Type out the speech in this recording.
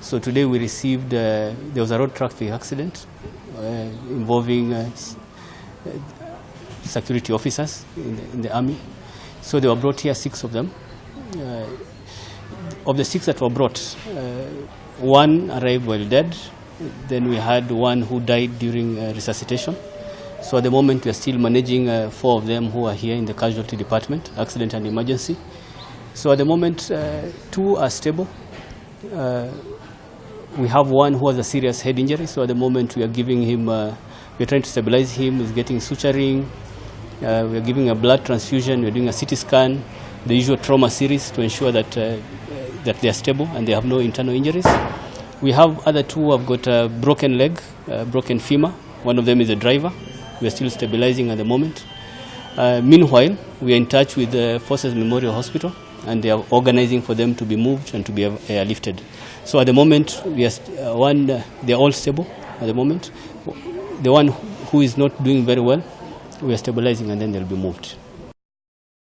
So today we received, there was a road traffic accident involving security officers in the army. So they were brought here, 6 of them. Of the 6 that were brought, 1 arrived while dead. Then we had 1 who died during resuscitation. So at the moment we are still managing 4 of them who are here in the casualty department, accident and emergency. So at the moment 2 are stable. We have 1 who has a serious head injury. So at the moment we are giving him, we are trying to stabilize him. He's getting suturing. We are giving a blood transfusion. We are doing a CT scan, the usual trauma series to ensure that that they are stable and they have no internal injuries. We have other 2 who have got a broken leg, broken femur. One of them is a driver. We are still stabilizing at the moment. Meanwhile, we are in touch with the Forces Memorial Hospital, and they are organizing for them to be moved and to be airlifted. So at the moment, we are they are all stable at the moment. The one who is not doing very well, we are stabilizing, and then they'll be moved.